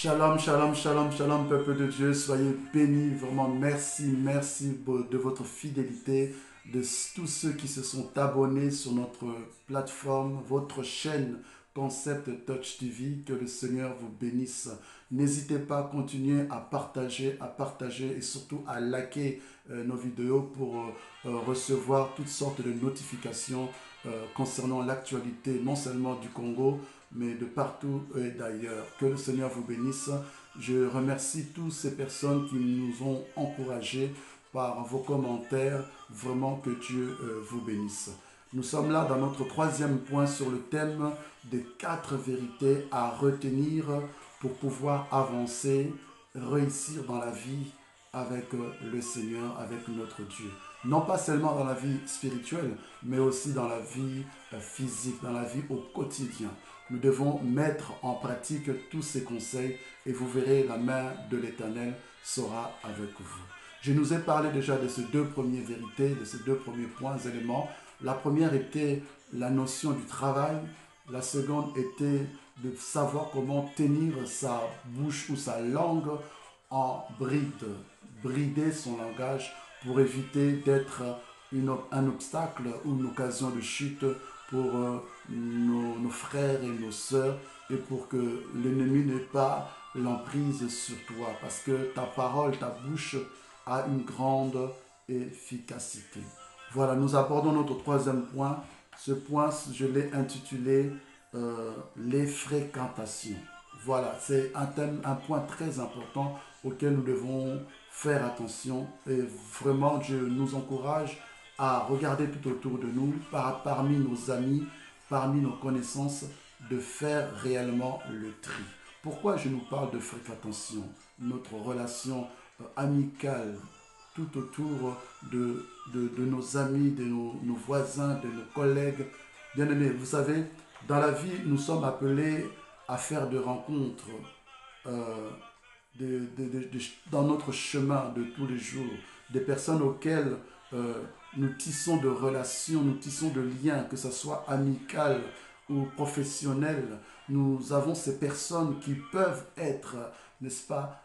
Shalom, shalom, shalom, shalom, peuple de Dieu, soyez bénis, vraiment merci, merci de votre fidélité, de tous ceux qui se sont abonnés sur notre plateforme, votre chaîne Concept Touch TV, que le Seigneur vous bénisse. N'hésitez pas à continuer à partager et surtout à liker nos vidéos pour recevoir toutes sortes de notifications concernant l'actualité, non seulement du Congo, mais de partout et d'ailleurs. Que le Seigneur vous bénisse. Je remercie toutes ces personnes qui nous ont encouragés par vos commentaires. Vraiment que Dieu vous bénisse. Nous sommes là dans notre troisième point sur le thème des 4 vérités à retenir pour pouvoir avancer, réussir dans la vie avec le Seigneur, avec notre Dieu. Non pas seulement dans la vie spirituelle, mais aussi dans la vie physique, dans la vie au quotidien. Nous devons mettre en pratique tous ces conseils et vous verrez la main de l'Éternel sera avec vous. Je nous ai parlé déjà de ces deux premières vérités, de ces deux premiers points, éléments. La première était la notion du travail. La seconde était de savoir comment tenir sa bouche ou sa langue en bride, brider son langage pour éviter d'être un obstacle ou une occasion de chute pour nos frères et nos sœurs et pour que l'ennemi n'ait pas l'emprise sur toi parce que ta parole, ta bouche a une grande efficacité. Voilà, nous abordons notre troisième point. Ce point, je l'ai intitulé les fréquentations. Voilà, c'est un thème, un point très important auquel nous devons faire attention. Et vraiment, Dieu nous encourage à regarder tout autour de nous, parmi nos amis, parmi nos connaissances, de faire réellement le tri. Pourquoi je nous parle de fréquentation? Notre relation amicale tout autour de nos amis, de nos voisins, de nos collègues. Bien aimés, vous savez, dans la vie, nous sommes appelés à faire des rencontres euh, dans notre chemin de tous les jours, des personnes auxquelles nous tissons de relations, nous tissons de liens, que ce soit amical ou professionnel. Nous avons ces personnes qui peuvent être, n'est-ce pas,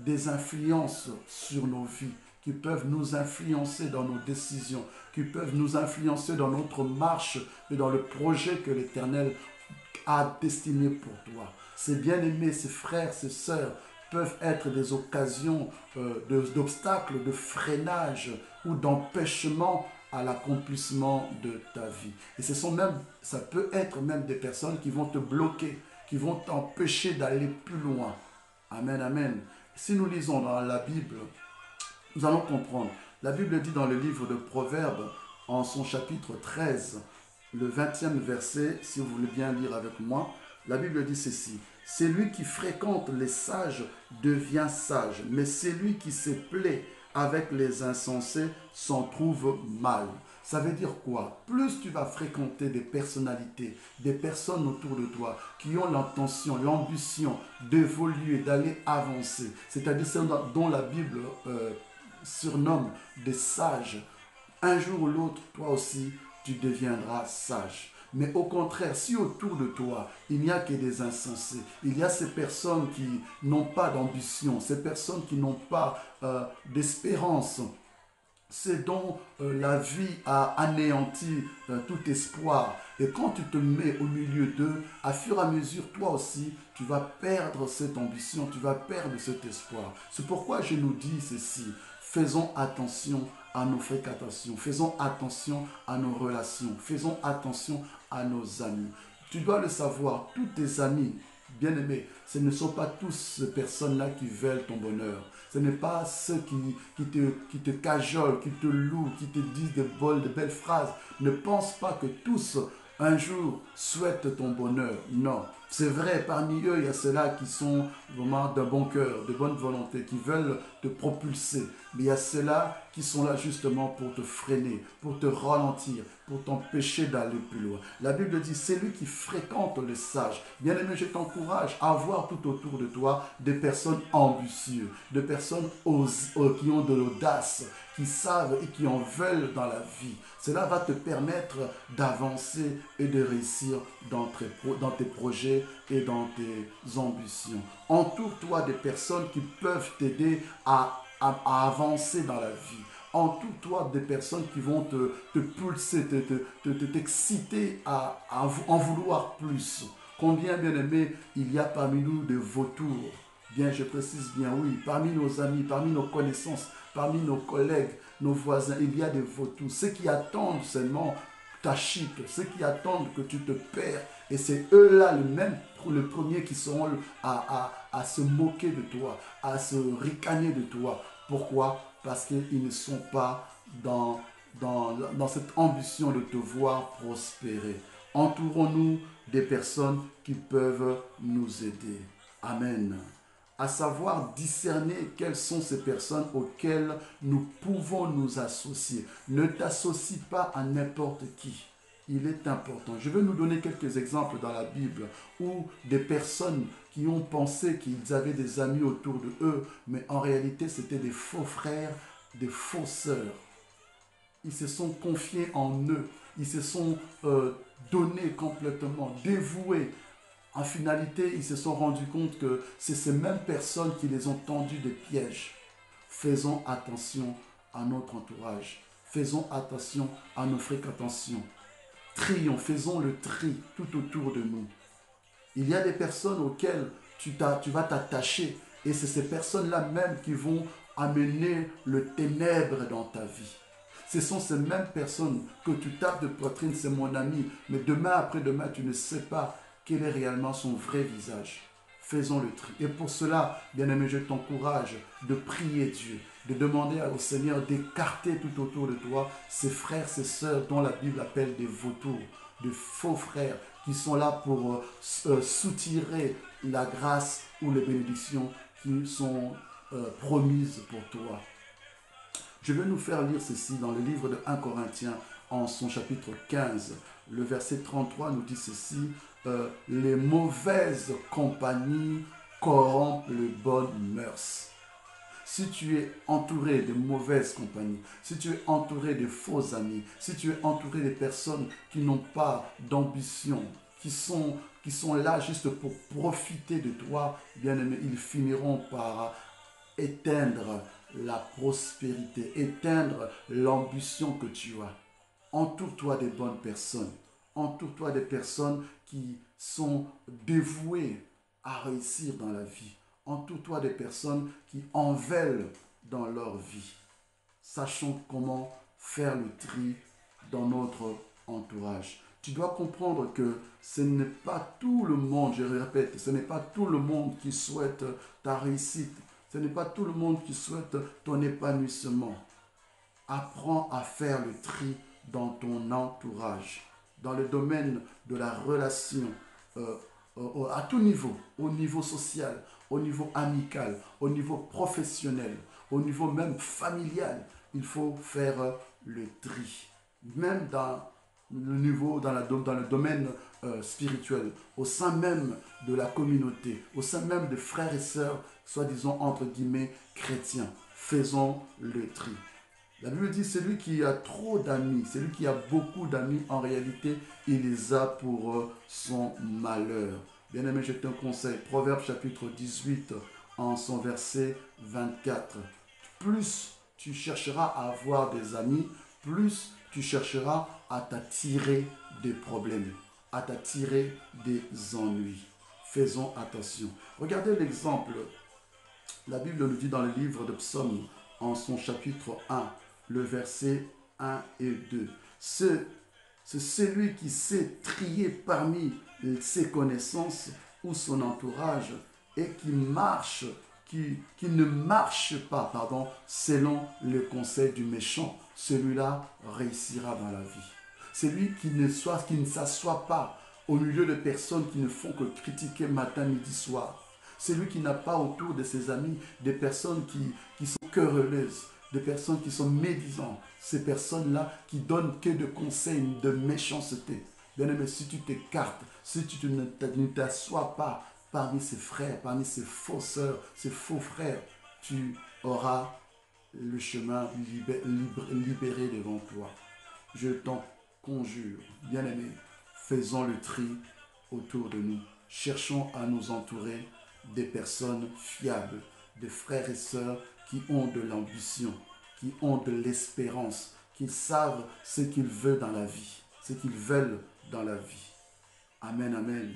des influences sur nos vies, qui peuvent nous influencer dans nos décisions, qui peuvent nous influencer dans notre marche et dans le projet que l'Éternel a destiné pour toi. Ces bien-aimés, ces frères, ces sœurs peuvent être des occasions d'obstacles, de freinage ou d'empêchement à l'accomplissement de ta vie. Et ça peut être même des personnes qui vont te bloquer, qui vont t'empêcher d'aller plus loin. Amen, amen. Si nous lisons dans la Bible, nous allons comprendre. La Bible dit dans le livre de Proverbes, en son chapitre 13, le 20e verset, si vous voulez bien lire avec moi, la Bible dit ceci. Celui qui fréquente les sages devient sage, mais celui qui se plaît avec les insensés s'en trouve mal. Ça veut dire quoi? Plus tu vas fréquenter des personnalités, des personnes autour de toi qui ont l'intention, l'ambition d'évoluer, d'aller avancer, c'est-à-dire ceux dont la Bible surnomme des sages, un jour ou l'autre, toi aussi, tu deviendras sage. Mais au contraire, si autour de toi, il n'y a que des insensés, il y a ces personnes qui n'ont pas d'ambition, ces personnes qui n'ont pas d'espérance, c'est dont la vie a anéanti tout espoir. Et quand tu te mets au milieu d'eux, à fur et à mesure, toi aussi, tu vas perdre cette ambition, tu vas perdre cet espoir. C'est pourquoi je nous dis ceci. Faisons attention à nos fréquentations, faisons attention à nos relations, faisons attention à nos amis. Tu dois le savoir, tous tes amis, bien-aimés, ce ne sont pas tous ces personnes-là qui veulent ton bonheur. Ce n'est pas ceux qui te cajolent, qui te louent, qui te disent de belles phrases. Ne pense pas que tous, un jour, souhaitent ton bonheur. Non. C'est vrai, parmi eux, il y a ceux-là qui sont vraiment d'un bon cœur, de bonne volonté, qui veulent te propulser. Mais il y a ceux-là qui sont là justement pour te freiner, pour te ralentir, pour t'empêcher d'aller plus loin. La Bible dit, c'est lui qui fréquente les sages. Bien aimé, je t'encourage à avoir tout autour de toi des personnes ambitieuses, des personnes qui ont de l'audace, qui savent et qui en veulent dans la vie. Cela va te permettre d'avancer et de réussir dans tes projets projets et dans tes ambitions. Entoure-toi des personnes qui peuvent t'aider à avancer dans la vie. Entoure-toi des personnes qui vont te pulser, t'exciter en vouloir plus. Combien, bien aimé, il y a parmi nous des vautours. Bien, je précise bien, oui, parmi nos amis, parmi nos connaissances, parmi nos collègues, nos voisins, il y a des vautours. Ceux qui attendent seulement ta chute, ceux qui attendent que tu te perds. Et c'est eux-là, le premier qui seront à se moquer de toi, à se ricaner de toi. Pourquoi? Parce qu'ils ne sont pas dans cette ambition de te voir prospérer. Entourons-nous des personnes qui peuvent nous aider. Amen. À savoir discerner quelles sont ces personnes auxquelles nous pouvons nous associer. Ne t'associe pas à n'importe qui. Il est important. Je vais nous donner quelques exemples dans la Bible où des personnes qui ont pensé qu'ils avaient des amis autour de eux, mais en réalité c'était des faux frères, des faux sœurs. Ils se sont confiés en eux. Ils se sont donnés complètement, dévoués. En finalité, ils se sont rendus compte que c'est ces mêmes personnes qui les ont tendus des pièges. Faisons attention à notre entourage. Faisons attention à nos fréquentations. Trions, faisons le tri tout autour de nous. Il y a des personnes auxquelles tu vas t'attacher et c'est ces personnes-là même qui vont amener le ténèbre dans ta vie. Ce sont ces mêmes personnes que tu tapes de poitrine, c'est mon ami, mais demain après demain, tu ne sais pas quel est réellement son vrai visage. Faisons le tri. Et pour cela, bien-aimé, je t'encourage de prier Dieu, de demander au Seigneur d'écarter tout autour de toi ces frères, ces sœurs dont la Bible appelle des vautours, de faux frères qui sont là pour soutirer la grâce ou les bénédictions qui sont promises pour toi. Je vais nous faire lire ceci dans le livre de 1 Corinthiens en son chapitre 15. Le verset 33 nous dit ceci, les mauvaises compagnies corrompent les bonnes mœurs. Si tu es entouré de mauvaises compagnies, si tu es entouré de faux amis, si tu es entouré de personnes qui n'ont pas d'ambition, qui sont là juste pour profiter de toi, bien aimé, ils finiront par éteindre la prospérité, éteindre l'ambition que tu as. Entoure-toi des bonnes personnes. Entoure-toi des personnes qui sont dévouées à réussir dans la vie. Entoure-toi des personnes qui en veulent dans leur vie. Sachons comment faire le tri dans notre entourage. Tu dois comprendre que ce n'est pas tout le monde, je répète, ce n'est pas tout le monde qui souhaite ta réussite. Ce n'est pas tout le monde qui souhaite ton épanouissement. Apprends à faire le tri dans ton entourage, dans le domaine de la relation, à tout niveau, au niveau social, au niveau amical, au niveau professionnel, au niveau même familial. Il faut faire le tri. Même dans le niveau, dans le domaine spirituel, au sein même de la communauté, au sein même de frères et sœurs, soi-disant entre guillemets chrétiens. Faisons le tri. La Bible dit, celui qui a trop d'amis, celui qui a beaucoup d'amis, en réalité, il les a pour son malheur. Bien-aimé, je te conseille, Proverbe chapitre 18, en son verset 24. Plus tu chercheras à avoir des amis, plus tu chercheras à t'attirer des problèmes, à t'attirer des ennuis. Faisons attention. Regardez l'exemple. La Bible nous dit dans le livre de Psaume, en son chapitre 1, le verset 1 et 2. C'est celui qui sait trier parmi ses connaissances ou son entourage et qui ne marche pas, selon le conseil du méchant. Celui-là réussira dans la vie. Celui qui ne s'assoit pas au milieu de personnes qui ne font que critiquer matin, midi, soir. Celui qui n'a pas autour de ses amis des personnes qui sont querelleuses, des personnes qui sont médisantes, ces personnes-là qui donnent que de conseils de méchanceté. Bien-aimé, si tu t'écartes, si tu ne t'assois pas parmi ces frères, parmi ces faux sœurs, ces faux frères, tu auras le chemin libéré devant toi. Je t'en conjure, bien-aimé, faisons le tri autour de nous. cherchons à nous entourer des personnes fiables, des frères et sœurs qui ont de l'ambition, qui ont de l'espérance, qui savent ce qu'ils veulent dans la vie, ce qu'ils veulent dans la vie. Amen, amen.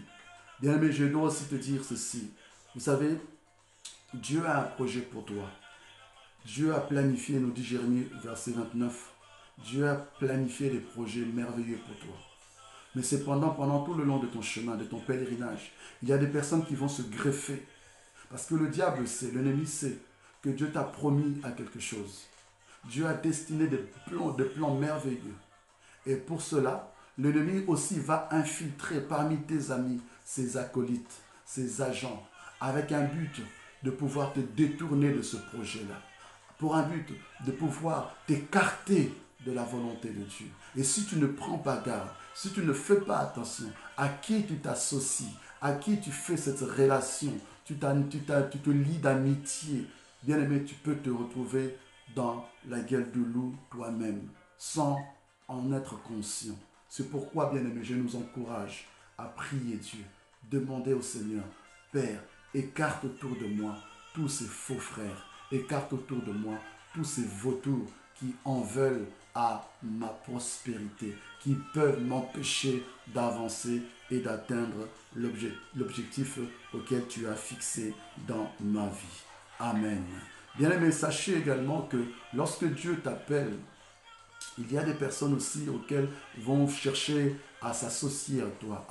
Bien-aimé, je dois aussi te dire ceci. Vous savez, Dieu a un projet pour toi. Dieu a planifié, nous dit Jérémie, verset 29, Dieu a planifié des projets merveilleux pour toi. Mais cependant, pendant tout le long de ton chemin, de ton pèlerinage, il y a des personnes qui vont se greffer. Parce que le diable sait, l'ennemi sait que Dieu t'a promis à quelque chose. Dieu a destiné des plans merveilleux. Et pour cela, l'ennemi aussi va infiltrer parmi tes amis, ses acolytes, ses agents, avec un but de pouvoir te détourner de ce projet-là. Pour un but de pouvoir t'écarter de la volonté de Dieu. Et si tu ne prends pas garde, si tu ne fais pas attention à qui tu t'associes, à qui tu fais cette relation, tu te lis d'amitié, bien aimé, tu peux te retrouver dans la gueule du loup toi-même, sans en être conscient. C'est pourquoi, bien aimé, je nous encourage à prier Dieu, demander au Seigneur, Père, écarte autour de moi tous ces faux frères, écarte autour de moi tous ces vautours qui en veulent à ma prospérité, qui peuvent m'empêcher d'avancer et d'atteindre l'objectif auquel tu as fixé dans ma vie. Amen. Bien-aimés, sachez également que lorsque Dieu t'appelle, il y a des personnes aussi auxquelles vont chercher à s'associer à toi,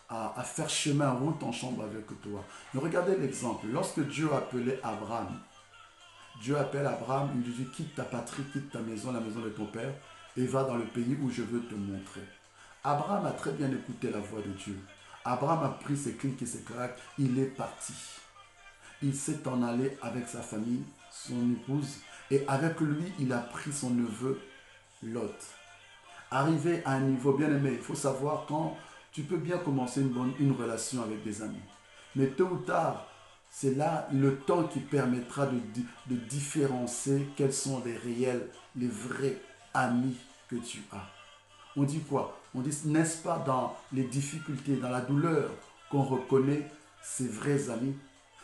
à faire chemin, route en chambre avec toi. Mais regardez l'exemple. Lorsque Dieu appelait Abraham, Dieu appelle Abraham, il lui dit quitte ta patrie, quitte ta maison, la maison de ton père, et va dans le pays où je veux te montrer. Abraham a très bien écouté la voix de Dieu. Abraham a pris ses clics et ses claques, il est parti. Il s'est en allé avec sa famille, son épouse, et avec lui, il a pris son neveu Lot. Arrivé à un niveau bien aimé, il faut savoir quand tu peux bien commencer une relation avec des amis. Mais tôt ou tard, c'est là le temps qui permettra de différencier quels sont les vrais amis que tu as. On dit quoi? On dit, n'est-ce pas dans les difficultés, dans la douleur, qu'on reconnaît ses vrais amis?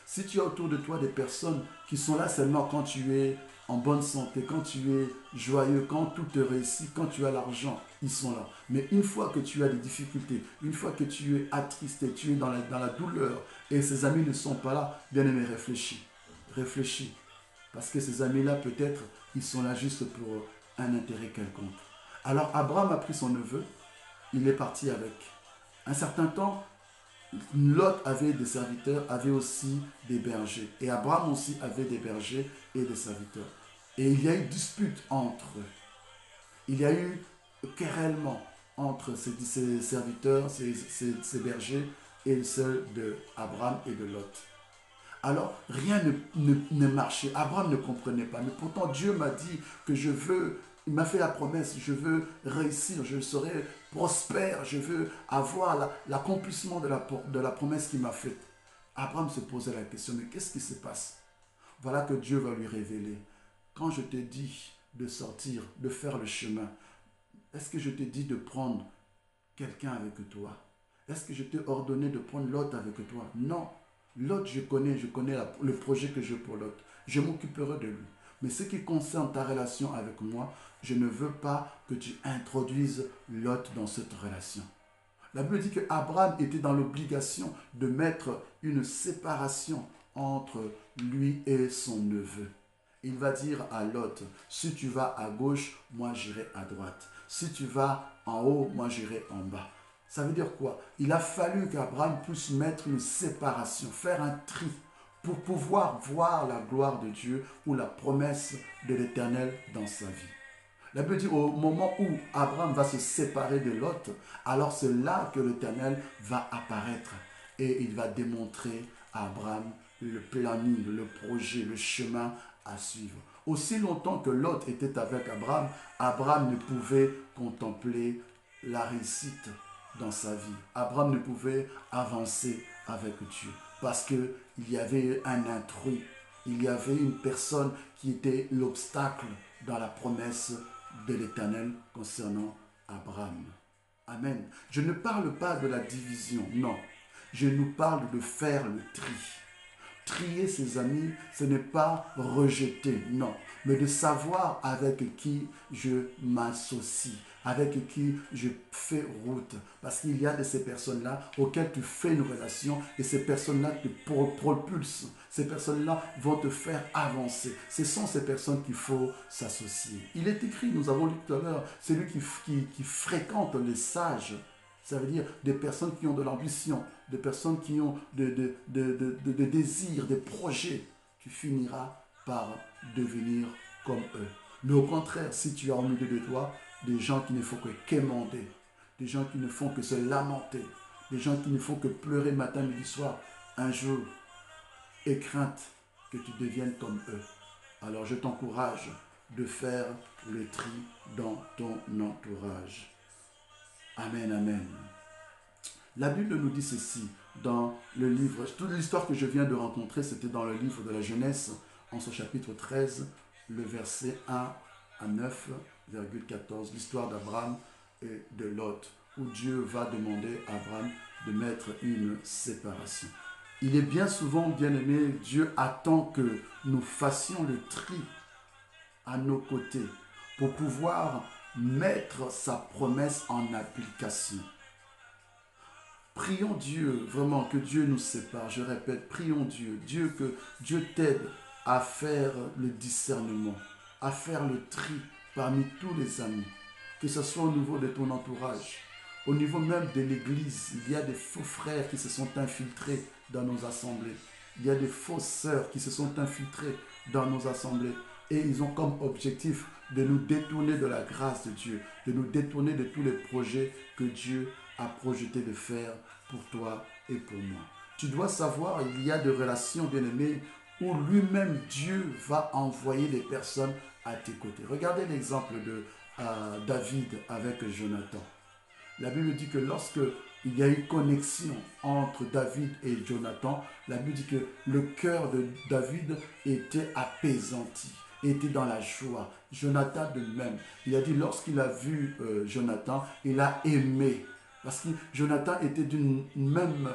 Si tu as autour de toi des personnes qui sont là seulement quand tu es en bonne santé, quand tu es joyeux, quand tout te réussit, quand tu as l'argent, ils sont là. Mais une fois que tu as des difficultés, une fois que tu es attristé, tu es dans la douleur et ces amis ne sont pas là, bien aimé, réfléchis. Réfléchis. Parce que ces amis-là, peut-être, ils sont là juste pour un intérêt quelconque. Alors Abraham a pris son neveu, il est parti avec. Un certain temps, Lot avait des serviteurs, avait aussi des bergers. Et Abraham aussi avait des bergers et des serviteurs. Et il y a eu dispute entre eux. Il y a eu querellement entre ces serviteurs, ces bergers et ceux d'Abraham et de Lot. Alors, rien ne marchait. Abraham ne comprenait pas. Mais pourtant, Dieu m'a dit que il m'a fait la promesse, je veux réussir, je serai prospère, je veux avoir l'accomplissement de la promesse qu'il m'a faite. Abraham se posait la question, mais qu'est-ce qui se passe? Voilà que Dieu va lui révéler. Quand je te dis de sortir, de faire le chemin, est-ce que je te dis de prendre quelqu'un avec toi? Est-ce que je t'ai ordonné de prendre Lot avec toi? Non. Lot, je connais le projet que j'ai pour Lot. Je m'occuperai de lui. Mais ce qui concerne ta relation avec moi, je ne veux pas que tu introduises Lot dans cette relation. La Bible dit qu'Abraham était dans l'obligation de mettre une séparation entre lui et son neveu. Il va dire à Lot, si tu vas à gauche, moi j'irai à droite. Si tu vas en haut, moi j'irai en bas. Ça veut dire quoi? Il a fallu qu'Abraham puisse mettre une séparation, faire un tri pour pouvoir voir la gloire de Dieu ou la promesse de l'Éternel dans sa vie. La Bible dit au moment où Abraham va se séparer de Lot, alors c'est là que l'Éternel va apparaître et il va démontrer à Abraham le planning, le projet, le chemin à suivre. Aussi longtemps que Lot était avec Abraham, Abraham ne pouvait contempler la réussite dans sa vie. Abraham ne pouvait avancer avec Dieu parce qu'il y avait un intrus, il y avait une personne qui était l'obstacle dans la promesse de l'Éternel concernant Abraham. Amen. Je ne parle pas de la division, non. je nous parle de faire le tri. Trier ses amis, ce n'est pas rejeter, non, mais de savoir avec qui je m'associe, avec qui je fais route. Parce qu'il y a de ces personnes-là auxquelles tu fais une relation et ces personnes-là te propulsent. Ces personnes-là vont te faire avancer. Ce sont ces personnes qu'il faut s'associer. Il est écrit, nous avons lu tout à l'heure, celui qui fréquente les sages. Ça veut dire des personnes qui ont de l'ambition, des personnes qui ont de désirs, des projets. Tu finiras par devenir comme eux. Mais au contraire, si tu as au milieu de toi des gens qui ne font que quémander, des gens qui ne font que se lamenter, des gens qui ne font que pleurer matin, midi, soir, un jour, aie crainte que tu deviennes comme eux. Alors je t'encourage de faire le tri dans ton entourage. Amen, amen. La Bible nous dit ceci dans le livre, toute l'histoire que je viens de rencontrer, c'était dans le livre de la Genèse, en son chapitre 13, le verset 1 à 9,14, l'histoire d'Abraham et de Lot, où Dieu va demander à Abraham de mettre une séparation. Il est bien souvent, bien aimé, Dieu attend que nous fassions le tri à nos côtés pour pouvoir mettre sa promesse en application. Prions Dieu, vraiment, que Dieu nous sépare. Je répète, prions Dieu. Que Dieu t'aide à faire le discernement, à faire le tri parmi tous les amis. Que ce soit au niveau de ton entourage, au niveau même de l'église. Il y a des faux frères qui se sont infiltrés dans nos assemblées. Il y a des fausses sœurs qui se sont infiltrées dans nos assemblées. Et ils ont comme objectif de nous détourner de la grâce de Dieu, de nous détourner de tous les projets que Dieu a projeté de faire pour toi et pour moi. Tu dois savoir, il y a des relations, bien-aimées, où lui-même Dieu va envoyer des personnes à tes côtés. Regardez l'exemple de David avec Jonathan. La Bible dit que lorsque il y a eu connexion entre David et Jonathan, la Bible dit que le cœur de David était apaisanti, était dans la joie. Jonathan de même. Il a dit lorsqu'il a vu Jonathan, il a aimé. Parce que Jonathan était d'une même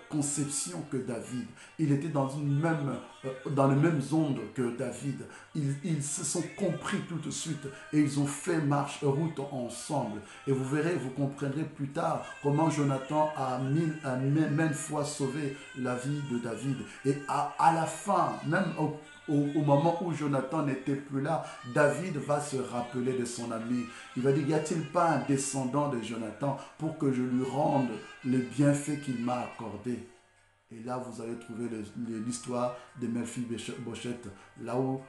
conception que David. Il était dans les mêmes ondes que David. Ils se sont compris tout de suite et ils ont fait route ensemble. Et vous verrez, vous comprendrez plus tard comment Jonathan a maintes fois sauvé la vie de David. Et à la fin, même au moment où Jonathan n'était plus là, David va se rappeler de son ami. Il va dire, y a-t-il pas un descendant de Jonathan pour que je lui rende les bienfaits qu'il m'a accordés? Et là, vous allez trouver l'histoire de Mephibosheth, là où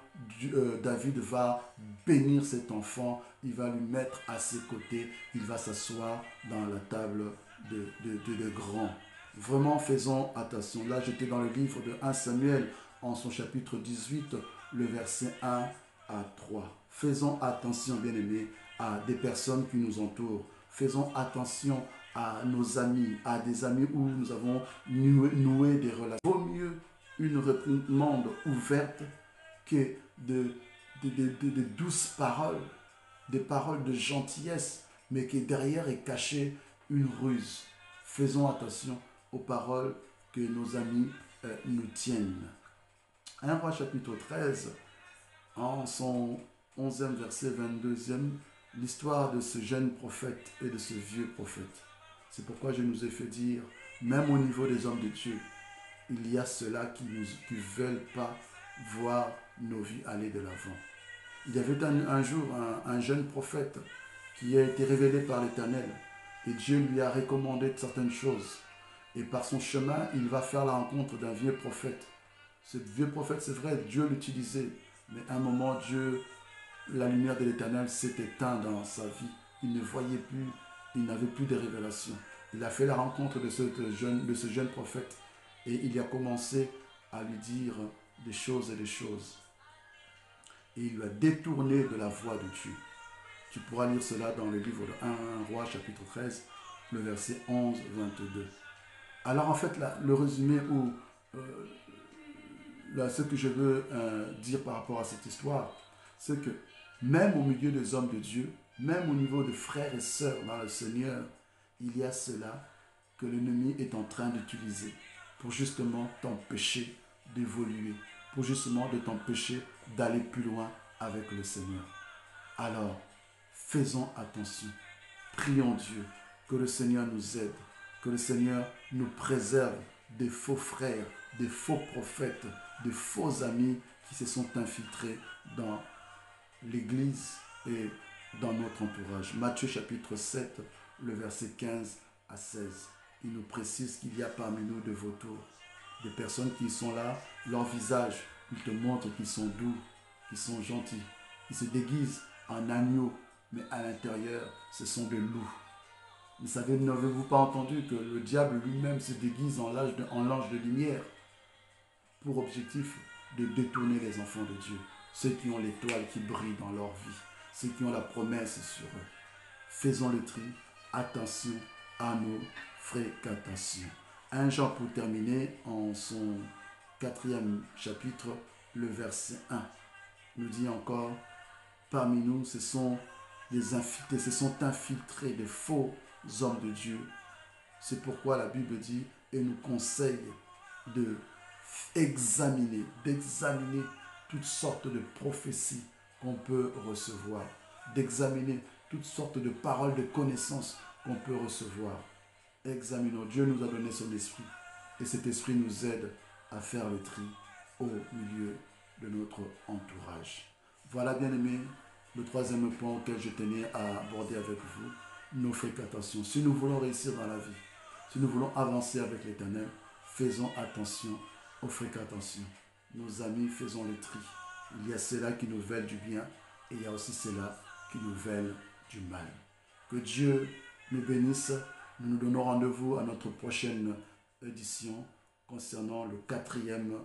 David va bénir cet enfant, il va lui mettre à ses côtés, il va s'asseoir dans la table de grands. Vraiment, faisons attention. Là, j'étais dans le livre de 1 Samuel, en son chapitre 18, le verset 1 à 3. Faisons attention, bien-aimés, à des personnes qui nous entourent. Faisons attention à nos amis, à des amis où nous avons noué des relations. Il vaut mieux une réprimande ouverte que de douces paroles, des paroles de gentillesse, mais qui derrière est cachée une ruse. Faisons attention aux paroles que nos amis nous tiennent. 1 Roi chapitre 13, en son 11e verset 22e, l'histoire de ce jeune prophète et de ce vieux prophète. C'est pourquoi je nous ai fait dire, même au niveau des hommes de Dieu, il y a ceux-là qui ne veulent pas voir nos vies aller de l'avant. Il y avait un jour un jeune prophète qui a été révélé par l'Éternel et Dieu lui a recommandé certaines choses. Et par son chemin, il va faire la rencontre d'un vieux prophète. Ce vieux prophète, c'est vrai, Dieu l'utilisait, mais à un moment, la lumière de l'Éternel s'est éteinte dans sa vie. Il ne voyait plus, il n'avait plus de révélation. Il a fait la rencontre de ce jeune prophète et il a commencé à lui dire des choses et des choses. Et il lui a détourné de la voie de Dieu. Tu pourras lire cela dans le livre de 1 Roi, chapitre 13, le verset 11-22. Alors en fait, là, le résumé ou ce que je veux dire par rapport à cette histoire, c'est que même au milieu des hommes de Dieu, même au niveau de frères et sœurs dans le Seigneur, il y a cela que l'ennemi est en train d'utiliser pour justement t'empêcher d'évoluer, pour justement de t'empêcher d'aller plus loin avec le Seigneur. Alors, faisons attention. Prions Dieu que le Seigneur nous aide, que le Seigneur nous préserve des faux frères, des faux prophètes, des faux amis qui se sont infiltrés dans l'Église et dans notre entourage. Matthieu chapitre 7, le verset 15 à 16. Il nous précise qu'il y a parmi nous de vautours, des personnes qui sont là, leur visage, ils te montrent qu'ils sont doux, qu'ils sont gentils. Ils se déguisent en agneau, mais à l'intérieur, ce sont des loups. Vous savez, n'avez-vous pas entendu que le diable lui-même se déguise en l'ange de lumière pour objectif de détourner les enfants de Dieu, ceux qui ont l'étoile qui brille dans leur vie, ceux qui ont la promesse sur eux. Faisons le tri, attention à nos fréquentations. 1 Jean pour terminer, en son 4e chapitre, le verset 1, nous dit encore, parmi nous, ce sont des infiltrés, se sont infiltrés des faux hommes de Dieu. C'est pourquoi la Bible dit et nous conseille d'examiner toutes sortes de prophéties qu'on peut recevoir, d'examiner toutes sortes de paroles de connaissance qu'on peut recevoir. Examinons. Dieu nous a donné son esprit et cet esprit nous aide à faire le tri au milieu de notre entourage. Voilà, bien-aimés, le 3e point auquel je tenais à aborder avec vous, nos fréquentations. Si nous voulons réussir dans la vie, si nous voulons avancer avec l'Éternel, faisons attention aux fréquentations. Nos amis, faisons le tri. Il y a ceux-là qui nous veulent du bien et il y a aussi ceux-là qui nous veulent du mal. Que Dieu nous bénisse. Nous nous donnons rendez-vous à notre prochaine édition concernant le 4e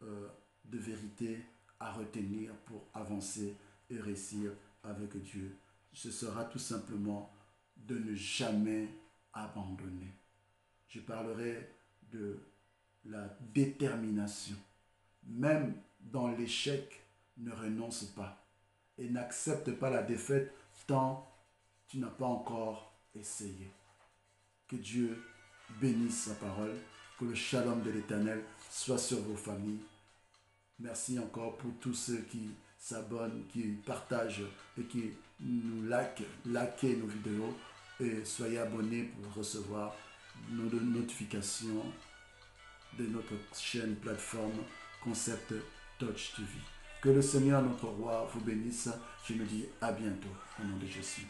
de vérité à retenir pour avancer et réussir avec Dieu. Ce sera tout simplement de ne jamais abandonner. Je parlerai de la détermination. Même dans l'échec, ne renonce pas et n'accepte pas la défaite tant tu n'as pas encore essayé. Que Dieu bénisse sa parole, que le shalom de l'Éternel soit sur vos familles. Merci encore pour tous ceux qui s'abonnent, qui partagent et qui nous likez nos vidéos et soyez abonnés pour recevoir nos notifications de notre chaîne plateforme Concept Touch TV. Que le Seigneur notre roi vous bénisse. Je me dis à bientôt au nom de Jésus.